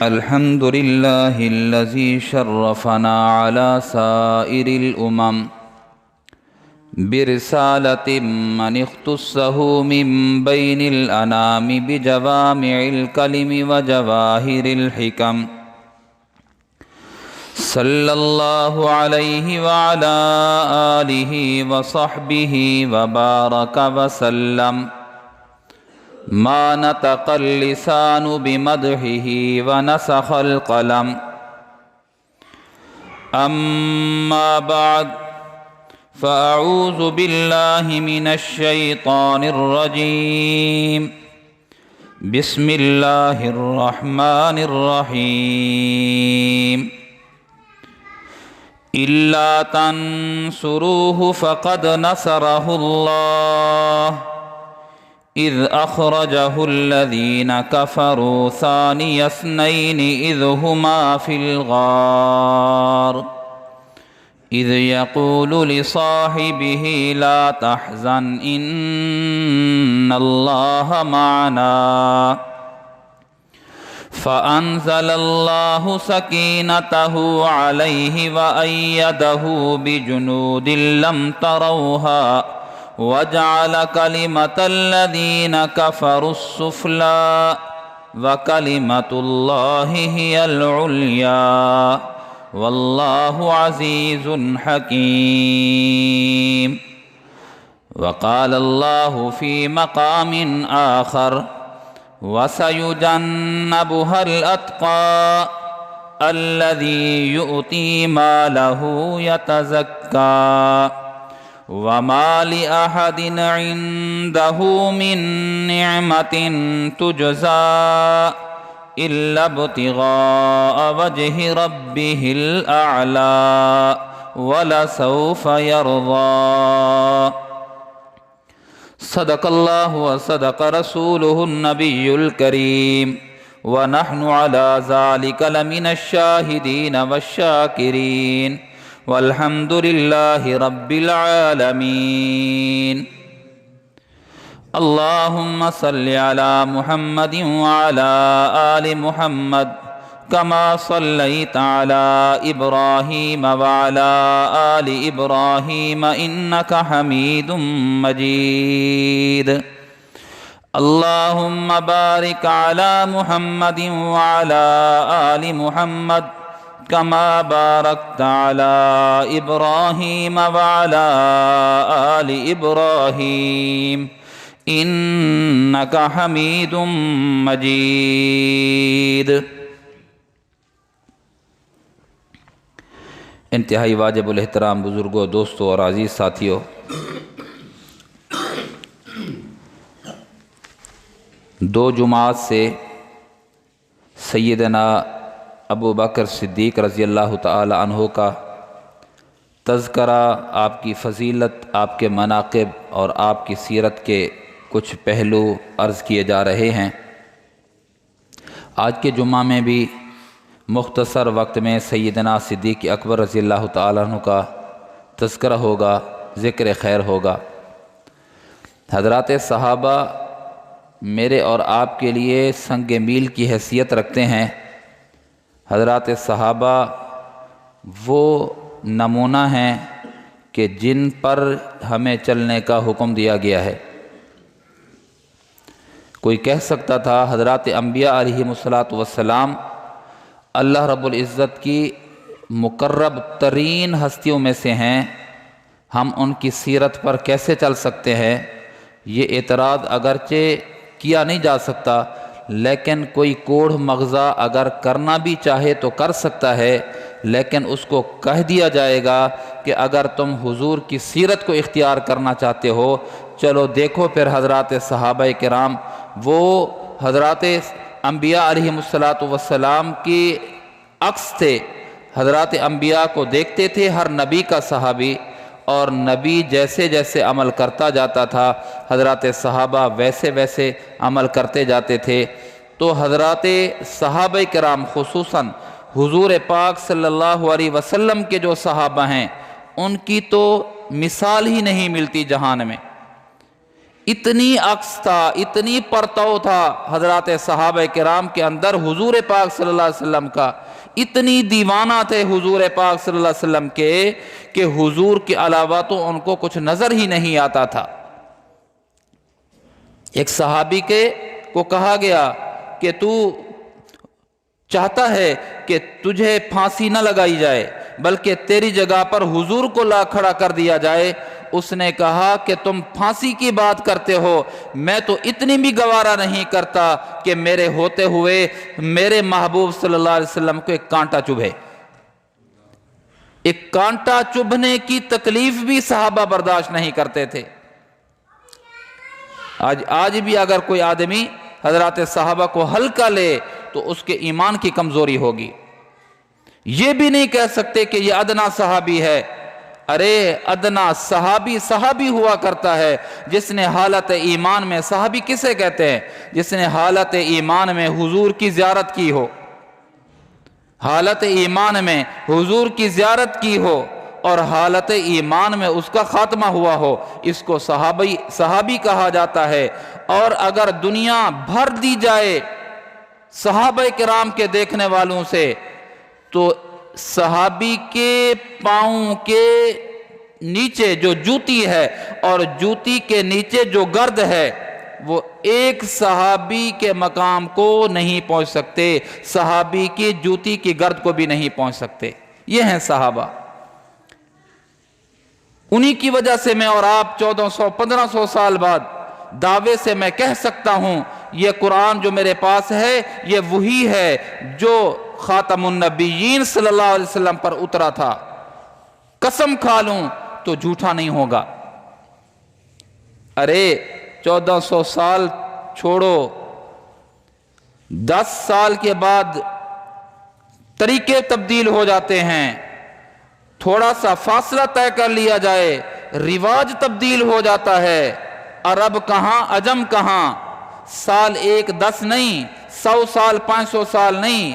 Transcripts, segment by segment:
الحمد لله الذي شرفنا على سائر الأمم برسالة من اختصه من بين الأنام بجوامع الكلم وجواهر الحكم صلى الله عليه وعلى آله وصحبه وبارك وسلم ما نطق اللسان بمدحه ونسخ القلم أما بعد فأعوذ بالله من الشيطان الرجيم بسم الله الرحمن الرحيم إلا تنصروه فقد نصره الله إذ أخرجه الذين كفروا ثاني اثنين إذ هما في الغار إذ يقول لصاحبه لا تحزن إن الله معنا فأنزل الله سكينته عليه وأيده بجنود لم تروها وجعل كلمة الذين كفروا السفلى وكلمة الله هي العليا والله عزيز حكيم. وقال الله في مقام آخر وسيجنبها الأتقى الذي يؤتي ماله يتزكى وما لأحد عنده من نعمة تجزى إلا ابتغاء وجه ربه الأعلى ولسوف يرضى. صدق الله وصدق رسوله النبي الكريم ونحن على ذلك لمن الشاهدين والشاكرين والحمد لله رب العالمين. اللهم صل على محمد وعلى آل محمد كما صليت على إبراهيم وعلى آل إبراهيم إنك حميد مجيد. اللهم بارك على محمد وعلى آل محمد كما باركت على إبراهيم وعلى آل إبراهيم إنك حميد مجيد. انتہائی واجب الاحترام بزرگوں، دوستوں اور عزیز ساتھیوں، دو جمعات سے سیدنا ابو بکر صدیق رضی اللہ تعالی عنہ کا تذکرہ، آپ کی فضیلت، آپ کے مناقب اور آپ کی سیرت کے کچھ پہلو عرض کیے جا رہے ہیں. آج کے جمعہ میں بھی مختصر وقت میں سیدنا صدیق اکبر رضی اللہ تعالی عنہ کا تذکرہ ہوگا، ذکر خیر ہوگا. حضرات صحابہ میرے اور آپ کے لیے سنگ میل کی حیثیت رکھتے ہیں. حضرات صحابہ وہ نمونہ ہیں کہ جن پر ہمیں چلنے کا حکم دیا گیا ہے. کوئی کہہ سکتا تھا حضرات انبیاء علیہم السلام اللہ رب العزت کی مقرب ترین ہستیوں میں سے ہیں، ہم ان کی سیرت پر کیسے چل سکتے ہیں؟ یہ اعتراض اگرچہ کیا نہیں جا سکتا، لیکن کوئی کوڑھ مغزہ اگر کرنا بھی چاہے تو کر سکتا ہے، لیکن اس کو کہہ دیا جائے گا کہ اگر تم حضور کی سیرت کو اختیار کرنا چاہتے ہو، چلو دیکھو پھر حضرات صحابہ کرام وہ حضرات انبیاء علیہم السلام کی عکس تھے. حضرات انبیاء کو دیکھتے تھے ہر نبی کا صحابی، اور نبی جیسے جیسے عمل کرتا جاتا تھا حضرات صحابہ ویسے ویسے عمل کرتے جاتے تھے. تو حضرات صحابہ کرام خصوصاً حضور پاک صلی اللہ علیہ وسلم کے جو صحابہ ہیں ان کی تو مثال ہی نہیں ملتی جہان میں. اتنی عکس تھا، اتنی پرتو تھا حضرات صحابہ کرام کے اندر حضور پاک صلی اللہ علیہ وسلم کا، اتنی دیوانہ تھے حضور پاک صلی اللہ علیہ وسلم کے کہ حضور کے علاوہ تو ان کو کچھ نظر ہی نہیں آتا تھا۔ ایک صحابی کو کہا گیا کہ تو چاہتا ہے کہ تجھے پھانسی نہ لگائی جائے بلکہ تیری جگہ پر حضور کو لا کھڑا کر دیا جائے۔ اس نے کہا کہ تم پھانسی کی بات کرتے ہو، میں تو اتنی بھی گوارا نہیں کرتا کہ میرے ہوتے ہوئے میرے محبوب صلی اللہ علیہ وسلم کو ایک کانٹا چبھے۔ ایک کانٹا چبھنے کی تکلیف بھی صحابہ برداشت نہیں کرتے تھے۔ آج بھی اگر کوئی آدمی حضرات صحابہ کو ہلکا لے تو اس کے ایمان کی کمزوری ہوگی۔ یہ بھی نہیں کہہ سکتے کہ یہ ادنا صحابی ہے۔ ارے ادنا صحابی ہوا کرتا ہے جس نے حالت ایمان میں، صحابی کسے کہتے ہیں؟ جس نے حالت ایمان میں حضور کی زیارت کی ہو، حالت ایمان میں حضور کی زیارت کی ہو اور حالت ایمان میں اس کا خاتمہ ہوا ہو، اس کو صحابی کہا جاتا ہے۔ اور اگر دنیا بھر دی جائے صحابہ کرام کے دیکھنے والوں سے تو صحابی کے پاؤں کے نیچے جو جوتی ہے اور جوتی کے نیچے جو گرد ہے وہ ایک صحابی کے مقام کو نہیں پہنچ سکتے، صحابی کی جوتی کی گرد کو بھی نہیں پہنچ سکتے۔ یہ ہیں صحابہ۔ انہی کی وجہ سے میں اور آپ 1400-1500 سال بعد دعوے سے میں کہہ سکتا ہوں یہ قرآن جو میرے پاس ہے یہ وہی ہے جو خاتم النبیین صلی اللہ علیہ وسلم پر اترا تھا۔ قسم کھا لوں تو جھوٹا نہیں ہوگا۔ ارے 1400 سال چھوڑو، 10 سال کے بعد طریقے تبدیل ہو جاتے ہیں، تھوڑا سا فاصلہ طے کر لیا جائے رواج تبدیل ہو جاتا ہے۔ عرب کہاں عجم کہاں، سال 1 10 نہیں، 100 سال 500 سال نہیں،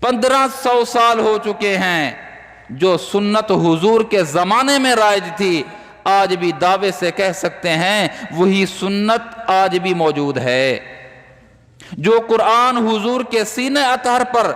1500 سال ہو چکے ہیں۔ جو سنت حضور کے زمانے میں رائج تھی آج بھی دعوے سے کہہ سکتے ہیں وہی سنت آج بھی موجود ہے۔ جو قرآن حضور کے سینے اطہر پر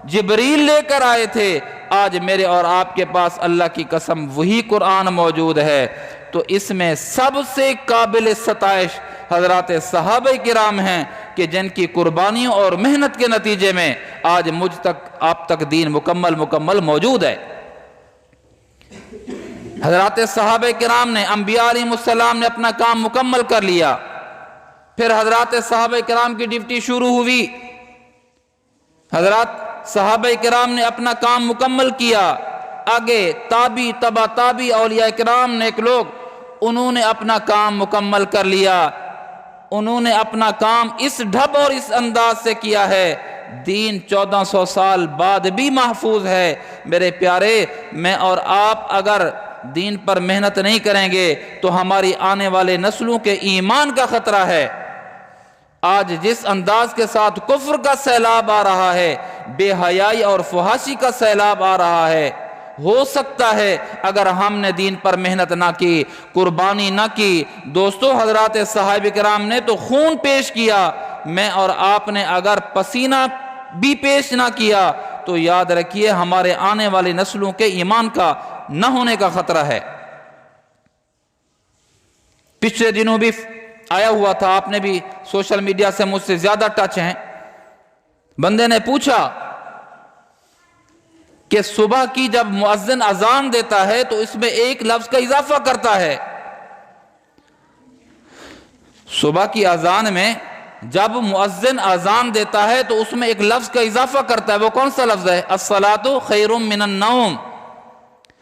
جبریل لے کر آئے تھے آج میرے اور آپ کے پاس اللہ کی قسم وہی قرآن موجود ہے۔ تو اس میں سب سے قابل ستائش حضرات صحابہ کرام ہیں کہ جن کی قربانیوں اور محنت کے نتیجے میں آج مجھ تک آپ تک دین مکمل موجود ہے۔ حضرات صحابہ کرام نے، انبیاء علیہ السلام نے اپنا کام مکمل کر لیا، پھر حضرات صحابہ کرام کی ڈیوٹی شروع ہوئی۔ حضرات صحابہ کرام نے اپنا کام مکمل کیا، آگے تابعی تبع تابعی اولیاء کرام نیک لوگ انہوں نے اپنا کام مکمل کر لیا۔ انہوں نے اپنا کام اس ڈھب اور اس انداز سے کیا ہے دین 1400 سال بعد بھی محفوظ ہے۔ میرے پیارے، میں اور آپ اگر دین پر محنت نہیں کریں گے تو ہماری آنے والے نسلوں کے ایمان کا خطرہ ہے۔ آج جس انداز کے ساتھ کفر کا سیلاب آ رہا ہے، بے حیائی اور فحاشی کا سیلاب آ رہا ہے، ہو سکتا ہے اگر ہم نے دین پر محنت نہ کی، قربانی نہ کی۔ دوستو، حضرات صحابہ کرام نے تو خون پیش کیا، میں اور آپ نے اگر پسینہ بھی پیش نہ کیا تو یاد رکھیے ہمارے آنے والی نسلوں کے ایمان کا نہ ہونے کا خطرہ ہے۔ پچھلے دنوں بھی آیا ہوا تھا، آپ نے بھی سوشل میڈیا سے مجھ سے زیادہ ٹچ ہیں، بندے نے پوچھا کہ صبح کی جب مؤذن اذان دیتا ہے تو اس میں ایک لفظ کا اضافہ کرتا ہے۔ صبح کی اذان میں جب مؤذن اذان دیتا ہے تو اس میں ایک لفظ کا اضافہ کرتا ہے، وہ کون سا لفظ ہے؟ الصلاۃ خیر من النوم۔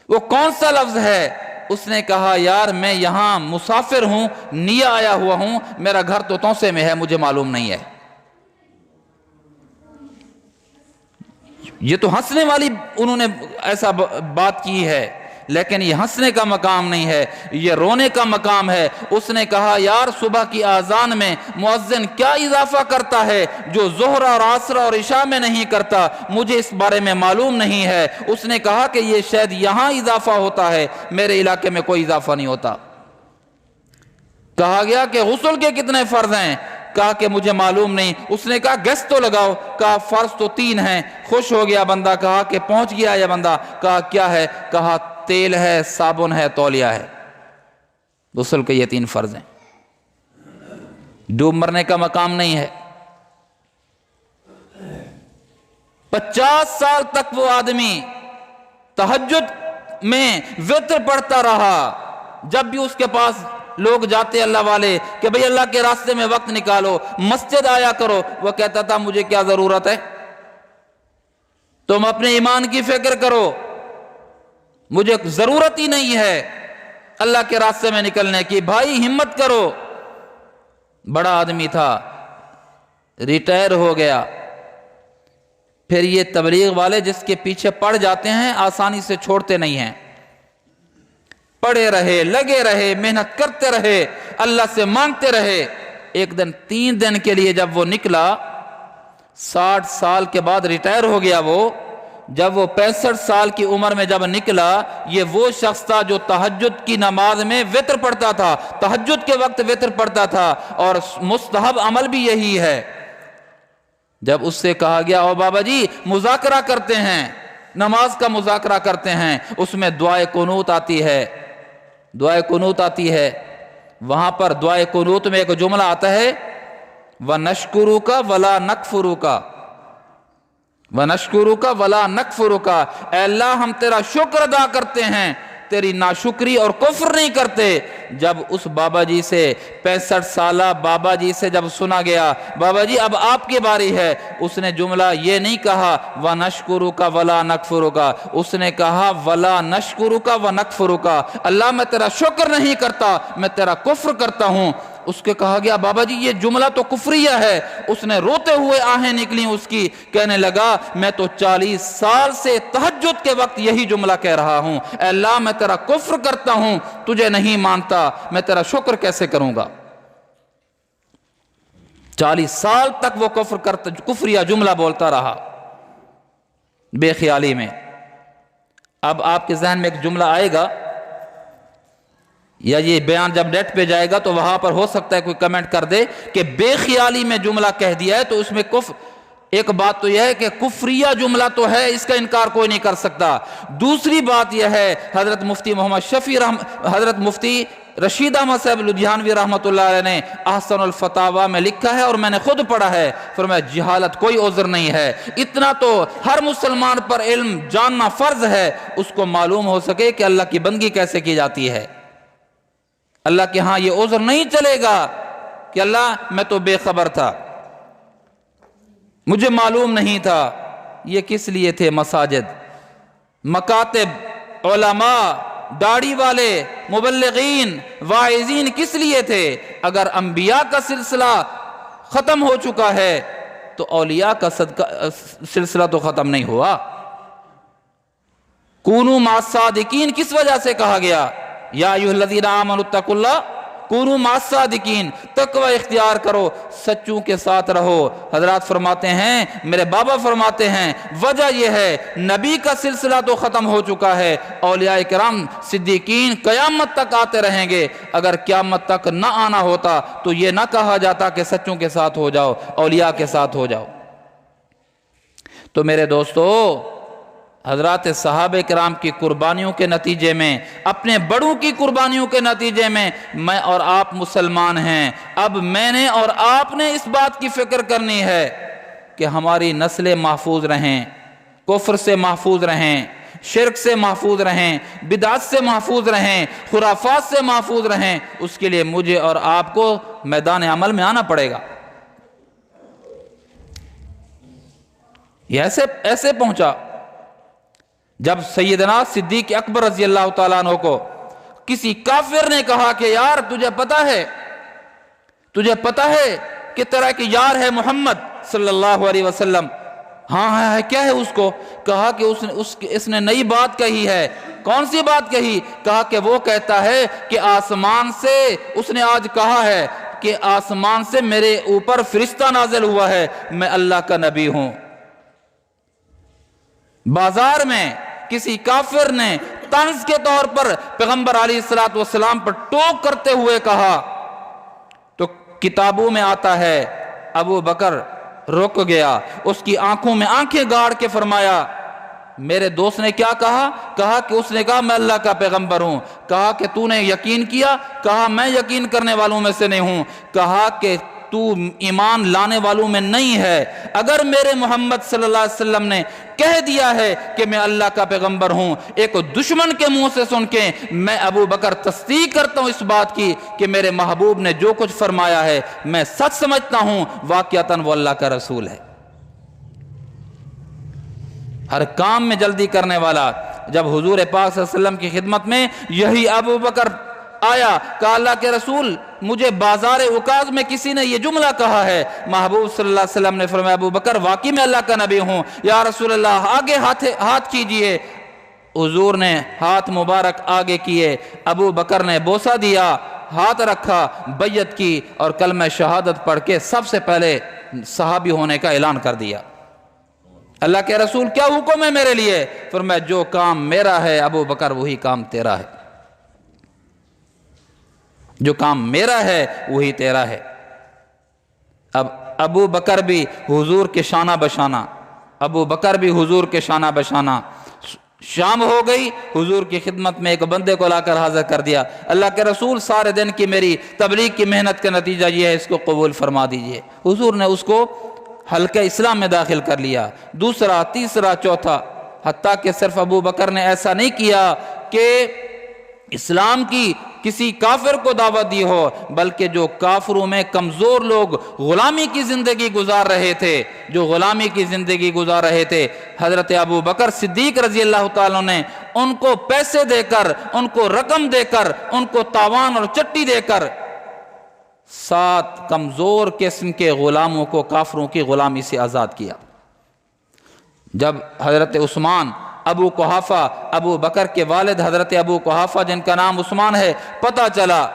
وہ کون سا لفظ ہے؟ اس نے کہا یار میں یہاں مسافر ہوں، نیا آیا ہوا ہوں، میرا گھر تو توسے میں ہے، مجھے معلوم نہیں ہے۔ یہ تو ہنسنے والی انہوں نے ایسا بات کی ہے، لیکن یہ ہنسنے کا مقام نہیں ہے، یہ رونے کا مقام ہے۔ اس نے کہا یار صبح کی اذان میں مؤذن کیا اضافہ کرتا ہے جو ظہر اور عصر اور عشاء میں نہیں کرتا، مجھے اس بارے میں معلوم نہیں ہے۔ اس نے کہا کہ یہ شاید یہاں اضافہ ہوتا ہے، میرے علاقے میں کوئی اضافہ نہیں ہوتا۔ کہا گیا کہ غسل کے کتنے فرض ہیں؟ کہا کہ مجھے معلوم نہیں۔ اس نے کہا گیس تو لگاؤ، کہا فرض تو 3 ہیں۔ خوش ہو گیا بندہ، کہا کہ پہنچ گیا یہ بندہ، کہا کیا ہے؟ کہا تیل ہے، صابن ہے، تولیہ ہے۔ غسل کے یہ 3 فرض ہیں، ڈوب مرنے کا مقام نہیں ہے۔ 50 سال تک وہ آدمی تہجد میں وتر پڑھتا رہا۔ جب بھی اس کے پاس لوگ جاتے اللہ والے کہ بھئی اللہ کے راستے میں وقت نکالو، مسجد آیا کرو، وہ کہتا تھا مجھے کیا ضرورت ہے؟ تم اپنے ایمان کی فکر کرو، مجھے ضرورت ہی نہیں ہے اللہ کے راستے میں نکلنے کی۔ بھائی ہمت کرو۔ بڑا آدمی تھا، ریٹائر ہو گیا۔ پھر یہ تبلیغ والے جس کے پیچھے پڑ جاتے ہیں آسانی سے چھوڑتے نہیں ہیں، پڑے رہے، لگے رہے، محنت کرتے رہے، اللہ سے مانگتے رہے۔ ایک دن 3 دن کے لیے جب وہ نکلا، 60 سال کے بعد ریٹائر ہو گیا وہ، جب وہ 65 سال کی عمر میں جب نکلا، یہ وہ شخص تھا جو تہجد کی نماز میں وتر پڑھتا تھا، تہجد کے وقت وتر پڑھتا تھا، اور مستحب عمل بھی یہی ہے۔ جب اس سے کہا گیا او بابا جی مذاکرہ کرتے ہیں، نماز کا مذاکرہ کرتے ہیں، اس میں دعائے قنوت آتی ہے، دعائے قنوت آتی ہے۔ وہاں پر دعائے قنوت میں ایک جملہ آتا ہے وَنَشْكُرُكَ وَلَا نَكْفُرُكَ، وَنَشْكُرُكَ وَلَا نَكْفُرُكَ، اے اللہ ہم تیرا شکر ادا کرتے ہیں، تیری ناشکری اور کفر نہیں کرتے۔ جب اس بابا جی سے 65 سالہ بابا جی سے جب سنا گیا بابا جی اب آپ کی باری ہے، اس نے جملہ یہ نہیں کہا وَنَشْكُرُكَ وَلَا نَكْفُرُكَ، اس نے کہا وَلَا نَشْكُرُكَ وَنَكْفُرُكَ، اللہ میں تیرا شکر نہیں کرتا، میں تیرا کفر کرتا ہوں۔ اس کے کہا گیا بابا جی یہ جملہ تو کفریہ ہے۔ اس نے روتے ہوئے آہیں نکلی اس کی، کہنے لگا میں تو 40 سال سے تہجد کے وقت یہی جملہ کہہ رہا ہوں، اے اللہ میں تیرا کفر کرتا ہوں، تجھے نہیں مانتا، میں تیرا شکر کیسے کروں گا؟ 40 سال تک وہ کفریہ جملہ بولتا رہا بے خیالی میں۔ اب آپ کے ذہن میں ایک جملہ آئے گا، یا یہ بیان جب نیٹ پہ جائے گا تو وہاں پر ہو سکتا ہے کوئی کمنٹ کر دے کہ بے خیالی میں جملہ کہہ دیا ہے تو اس میں کفر۔ ایک بات تو یہ ہے کہ کفریہ جملہ تو ہے، اس کا انکار کوئی نہیں کر سکتا۔ دوسری بات یہ ہے حضرت مفتی محمد شفیع حضرت مفتی رشید احمد صاحب لدھیانوی رحمۃ اللہ علیہ نے احسن الفتاوی میں لکھا ہے اور میں نے خود پڑھا ہے، فرمایا جہالت کوئی عذر نہیں ہے، اتنا تو ہر مسلمان پر علم جاننا فرض ہے، اس کو معلوم ہو سکے کہ اللہ کی بندگی کیسے کی جاتی ہے۔ اللہ کے ہاں یہ عذر نہیں چلے گا کہ اللہ میں تو بے خبر تھا، مجھے معلوم نہیں تھا۔ یہ کس لیے تھے مساجد، مکاتب، علماء، داڑھی والے، مبلغین، واعظین کس لیے تھے؟ اگر انبیاء کا سلسلہ ختم ہو چکا ہے تو اولیاء کا سلسلہ تو ختم نہیں ہوا۔ کونوا مع الصادقین کس وجہ سے کہا گیا؟ یا ایھا الذین آمنوا اتقوا اللہ کونوا مع الصادقین، تقوی اختیار کرو، سچوں کے ساتھ رہو۔ حضرات فرماتے ہیں، میرے بابا فرماتے ہیں وجہ یہ ہے نبی کا سلسلہ تو ختم ہو چکا ہے، اولیاء کرام صدیقین قیامت تک آتے رہیں گے۔ اگر قیامت تک نہ آنا ہوتا تو یہ نہ کہا جاتا کہ سچوں کے ساتھ ہو جاؤ، اولیاء کے ساتھ ہو جاؤ۔ تو میرے دوستو، حضرات صحابہ کرام کی قربانیوں کے نتیجے میں، اپنے بڑوں کی قربانیوں کے نتیجے میں میں اور آپ مسلمان ہیں۔ اب میں نے اور آپ نے اس بات کی فکر کرنی ہے کہ ہماری نسلیں محفوظ رہیں، کفر سے محفوظ رہیں، شرک سے محفوظ رہیں، بدعت سے محفوظ رہیں، خرافات سے محفوظ رہیں۔ اس کے لیے مجھے اور آپ کو میدان عمل میں آنا پڑے گا۔ یہ ایسے پہنچا جب سیدنا صدیق اکبر رضی اللہ تعالیٰ عنہ کو کسی کافر نے کہا کہ یار تجھے پتہ ہے کہ تیرا ایک یار ہے محمد صلی اللہ علیہ وسلم؟ ہاں کیا ہے اس کو؟ کہا کہ اس نے نئی بات کہی ہے۔ کون سی بات کہی؟ کہا کہ وہ کہتا ہے کہ آسمان سے، اس نے آج کہا ہے کہ آسمان سے میرے اوپر فرشتہ نازل ہوا ہے، میں اللہ کا نبی ہوں۔ بازار میں کسی کافر نے طنز کے طور پر پیغمبر علیہ السلام پر ٹوک کرتے ہوئے کہا کتابوں میں آتا ہے ابو بکر رک گیا، اس کی آنکھوں میں آنکھیں گاڑ کے فرمایا میرے دوست نے کیا کہا؟ کہا کہ اس نے کہا میں اللہ کا پیغمبر ہوں۔ کہا کہ تو نے یقین کیا؟ کہا میں یقین کرنے والوں میں سے نہیں ہوں۔ کہا کہ تو ایمان لانے والوں میں نہیں ہے۔ اگر میرے محمد صلی اللہ علیہ وسلم نے کہہ دیا ہے کہ میں اللہ کا پیغمبر ہوں، ایک دشمن کے منہ سے سن کے، میں ابو بکر تصدیق کرتا ہوں اس بات کی کہ میرے محبوب نے جو کچھ فرمایا ہے میں سچ سمجھتا ہوں، واقعتاً وہ اللہ کا رسول ہے۔ ہر کام میں جلدی کرنے والا۔ جب حضور پاک صلی اللہ علیہ وسلم کی خدمت میں یہی ابو بکر آیا، کہا اللہ کے رسول مجھے بازار عکاظ میں کسی نے یہ جملہ کہا ہے۔ محبوب صلی اللہ علیہ وسلم نے فرمایا ابو بکر واقعی میں اللہ کا نبی ہوں، یا رسول اللہ آگے ہاتھ کیجئے۔ حضور نے ہاتھ مبارک آگے کیے، ابو بکر نے بوسہ دیا، ہاتھ رکھا، بیعت کی اور کلمہ شہادت پڑھ کے سب سے پہلے صحابی ہونے کا اعلان کر دیا۔ اللہ کے رسول کیا حکم ہے میرے لیے؟ فرمایا جو کام میرا ہے ابو بکر وہی کام تیرا ہے، جو کام میرا ہے وہی تیرا ہے۔ اب ابو بکر بھی حضور کے شانہ بشانہ، ابو بکر بھی حضور کے شانہ بشانہ۔ شام ہو گئی، حضور کی خدمت میں ایک بندے کو لا کر حاضر کر دیا، اللہ کے رسول سارے دن کی میری تبلیغ کی محنت کا نتیجہ یہ ہے، اس کو قبول فرما دیجئے۔ حضور نے اس کو حلقہ اسلام میں داخل کر لیا، دوسرا، تیسرا، چوتھا، حتیٰ کہ صرف ابو بکر نے ایسا نہیں کیا کہ اسلام کی کسی کافر کو دعوت دی ہو، بلکہ جو کافروں میں کمزور لوگ غلامی کی زندگی گزار رہے تھے، جو غلامی کی زندگی گزار رہے تھے، حضرت ابو بکر صدیق رضی اللہ تعالیٰ نے ان کو پیسے دے کر، ان کو رقم دے کر، ان کو تاوان اور چٹی دے کر 7 کمزور قسم کے غلاموں کو کافروں کی غلامی سے آزاد کیا۔ جب حضرت عثمان ابو قحافہ، ابو بکر کے والد حضرت ابو قحافہ جن کا نام عثمان ہے، پتہ چلا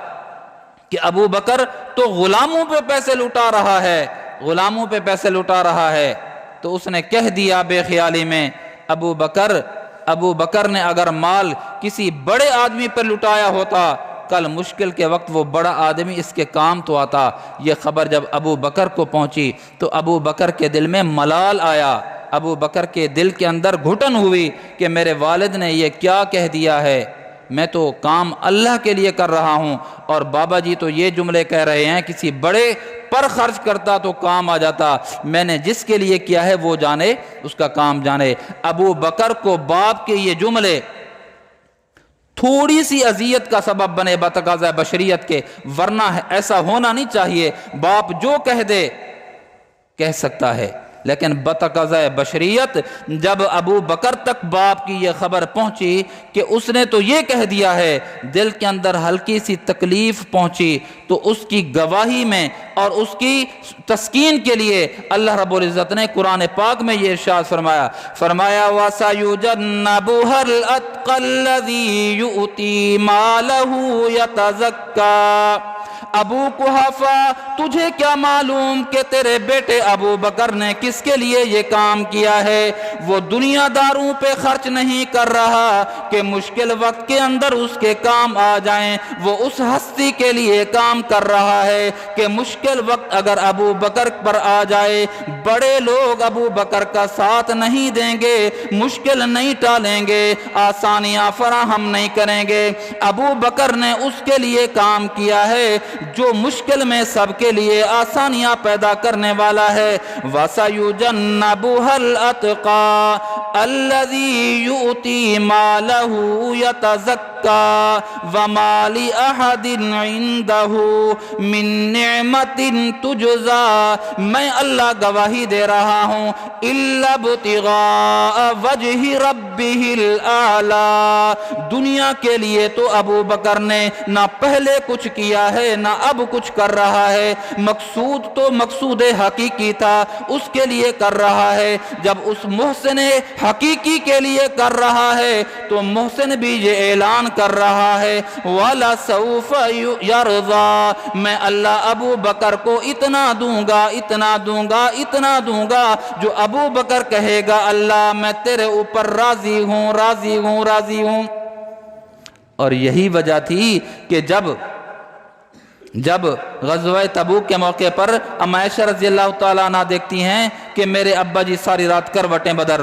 کہ ابو بکر تو غلاموں پہ پیسے لٹا رہا ہے، غلاموں پہ پیسے لٹا رہا ہے، تو اس نے کہہ دیا بے خیالی میں ابو بکر نے اگر مال کسی بڑے آدمی پر لٹایا ہوتا، کل مشکل کے وقت وہ بڑا آدمی اس کے کام تو آتا۔ یہ خبر جب ابو بکر کو پہنچی تو ابو بکر کے دل میں ملال آیا، ابو بکر کے دل کے اندر گھٹن ہوئی کہ میرے والد نے یہ کیا کہہ دیا ہے، میں تو کام اللہ کے لیے کر رہا ہوں، اور بابا جی تو یہ جملے کہہ رہے ہیں کسی بڑے پر خرچ کرتا تو کام آ جاتا، میں نے جس کے لیے کیا ہے وہ جانے، اس کا کام جانے۔ ابو بکر کو باپ کے یہ جملے تھوڑی سی اذیت کا سبب بنے بتقاضۂ بشریت کے، ورنہ ایسا ہونا نہیں چاہیے، باپ جو کہہ دے کہہ سکتا ہے، لیکن بتقاضۂ بشریت جب ابو بکر تک باپ کی یہ خبر پہنچی کہ اس نے تو یہ کہہ دیا ہے، دل کے اندر ہلکی سی تکلیف پہنچی، تو اس کی گواہی میں اور اس کی تسکین کے لیے اللہ رب العزت نے قرآن پاک میں یہ ارشاد فرمایا وَسَيُجَنَّبُهَا الْأَتْقَى الَّذِي يُؤْتِي مَالَهُ يَتَزَكَّى۔ ابو قحافہ تجھے کیا معلوم کہ تیرے بیٹے ابو بکر نے کس کے لیے یہ کام کیا ہے؟ وہ دنیا داروں پہ خرچ نہیں کر رہا کہ مشکل وقت کے اندر اس کے کام آ جائیں، وہ اس ہستی کے لیے کام کر رہا ہے کہ مشکل وقت اگر ابو بکر پر آ جائے، بڑے لوگ ابو بکر کا ساتھ نہیں دیں گے، مشکل نہیں ٹالیں گے، آسانیاں فراہم نہیں کریں گے، ابو بکر نے اس کے لیے کام کیا ہے جو مشکل میں سب کے لیے آسانیاں پیدا کرنے والا ہے۔ وَسَيُجَنَّبُهَا الْأَتْقَى الَّذِي يُؤْتِي مَالَهُ يَتَزَكَّى وَمَا لِأَحَدٍ عِندَهُ مِن نِعْمَةٍ تُجْزَى۔ میں اللہ گواہی دے رہا ہوں إِلَّا ابْتِغَاءَ وَجْهِ رَبِّهِ الْأَعْلَى۔ دنیا کے لیے تو ابو بکر نے نہ پہلے کچھ کیا ہے نہ اب کچھ کر رہا ہے، مقصود تو مقصود حقیقی تھا اس کے لیے کر رہا ہے۔ جب اس محسن حقیقی کے لیے کر رہا ہے تو محسن بھی یہ اعلان کر رہا ہے وَلَسَوْفَ يَرْضَى، میں اللہ ابو بکر کو اتنا دوں گا، اتنا دوں گا، اتنا دوں گا، جو ابو بکر کہے گا اللہ میں تیرے اوپر راضی ہوں، راضی ہوں، راضی ہوں۔ اور یہی وجہ تھی کہ جب جب غزوہ تبوک کے موقع پر ام عائشہ رضی اللہ تعالیٰ عنہ دیکھتی ہیں کہ میرے ابا جی ساری رات کروٹیں بدل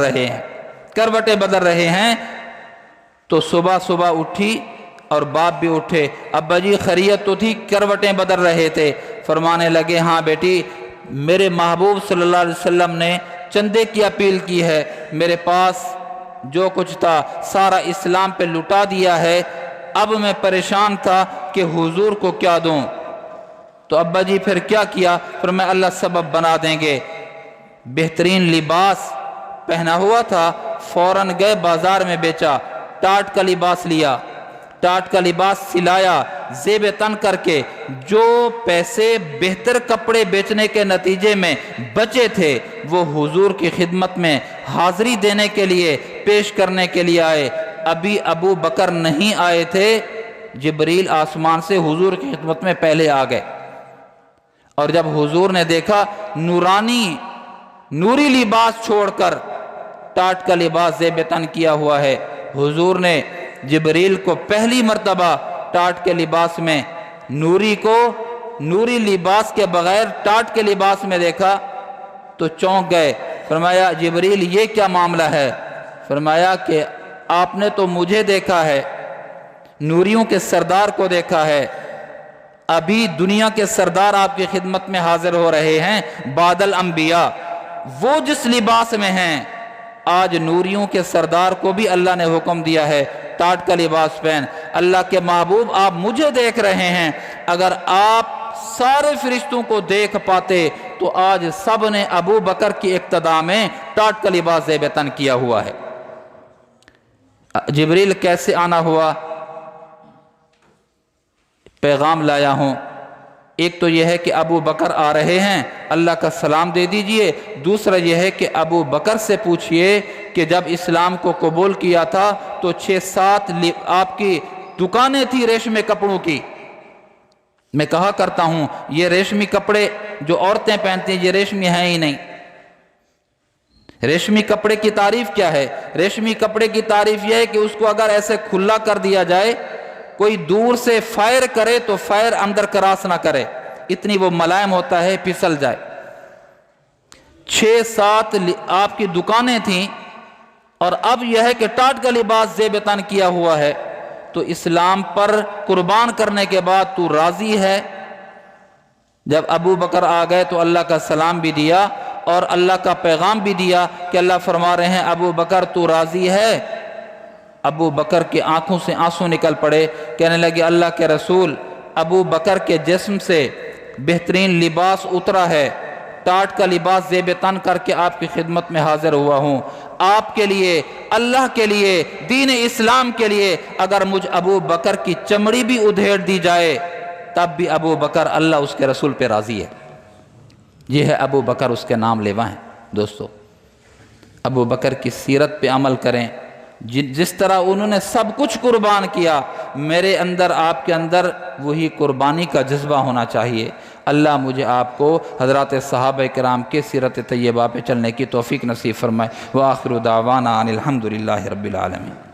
رہے ہیں، تو صبح صبح اٹھی اور باپ بھی اٹھے، ابا جی خیریت تو تھی، کروٹیں بدل رہے تھے، فرمانے لگے ہاں بیٹی، میرے محبوب صلی اللہ علیہ وسلم نے چندے کی اپیل کی ہے، میرے پاس جو کچھ تھا سارا اسلام پہ لٹا دیا ہے، اب میں پریشان تھا کہ حضور کو کیا دوں، تو ابا جی پھر کیا کیا؟ پھر میں اللہ سبب بنا دیں گے۔ بہترین لباس پہنا ہوا تھا، فوراً گئے بازار میں بیچا، ٹاٹ کا لباس لیا، ٹاٹ کا لباس سلایا، زیب تن کر کے جو پیسے بہتر کپڑے بیچنے کے نتیجے میں بچے تھے وہ حضور کی خدمت میں حاضری دینے کے لیے، پیش کرنے کے لیے آئے۔ ابھی ابو بکر نہیں آئے تھے، جبریل آسمان سے حضور کی خدمت میں پہلے آ گئے، اور جب حضور نے دیکھا نوری لباس چھوڑ کر ٹاٹ کا لباس زیب تن کیا ہوا ہے، حضور نے جبریل کو پہلی مرتبہ ٹاٹ کے لباس میں نوری لباس کے بغیر ٹاٹ کے لباس میں دیکھا تو چونک گئے۔ فرمایا جبریل یہ کیا معاملہ ہے؟ فرمایا کہ آپ نے تو مجھے دیکھا ہے، نوریوں کے سردار کو دیکھا ہے، ابھی دنیا کے سردار آپ کی خدمت میں حاضر ہو رہے ہیں، بعد الانبیاء، وہ جس لباس میں ہیں، آج نوریوں کے سردار کو بھی اللہ نے حکم دیا ہے ٹاٹ کا لباس پہن۔ اللہ کے محبوب آپ مجھے دیکھ رہے ہیں، اگر آپ سارے فرشتوں کو دیکھ پاتے تو آج سب نے ابو بکر کی اقتداء میں ٹاٹ کا لباس زیب تن کیا ہوا ہے۔ جبریل کیسے آنا ہوا؟ پیغام لایا ہوں، ایک تو یہ ہے کہ ابو بکر آ رہے ہیں، اللہ کا سلام دے دیجئے، دوسرا یہ ہے کہ ابو بکر سے پوچھئے کہ جب اسلام کو قبول کیا تھا تو 6-7 آپ کی دکانیں تھی ریشمی کپڑوں کی۔ میں کہا کرتا ہوں یہ ریشمی کپڑے جو عورتیں پہنتی ہیں یہ ریشمی ہیں ہی نہیں۔ ریشمی کپڑے کی تعریف کیا ہے؟ ریشمی کپڑے کی تعریف یہ ہے کہ اس کو اگر ایسے کھلا کر دیا جائے، کوئی دور سے فائر کرے تو فائر اندر کراس نہ کرے، اتنی وہ ملائم ہوتا ہے، پھسل جائے۔ 6-7 آپ کی دکانیں تھیں، اور اب یہ ہے کہ ٹاٹ کا لباس زیب تن کیا ہوا ہے، تو اسلام پر قربان کرنے کے بعد تو راضی ہے؟ جب ابو بکر آ گئے تو اللہ کا سلام بھی دیا اور اللہ کا پیغام بھی دیا کہ اللہ فرما رہے ہیں ابو بکر تو راضی ہے؟ ابو بکر کی آنکھوں سے آنسو نکل پڑے، کہنے لگے اللہ کے رسول، ابو بکر کے جسم سے بہترین لباس اترا ہے، ٹاٹ کا لباس زیب تن کر کے آپ کی خدمت میں حاضر ہوا ہوں، آپ کے لیے، اللہ کے لیے، دین اسلام کے لیے اگر مجھ ابو بکر کی چمڑی بھی ادھیڑ دی جائے تب بھی ابو بکر اللہ اس کے رسول پہ راضی ہے۔ یہ ہے ابو بکر، اس کے نام لیوا ہیں۔ دوستو ابو بکر کی سیرت پہ عمل کریں، جس طرح انہوں نے سب کچھ قربان کیا، میرے اندر آپ کے اندر وہی قربانی کا جذبہ ہونا چاہیے۔ اللہ مجھے آپ کو حضرات صحابہ کرام کے سیرت طیبہ پہ چلنے کی توفیق نصیب فرمائے۔ وآخر دعوانا ان الحمدللہ رب العالمین۔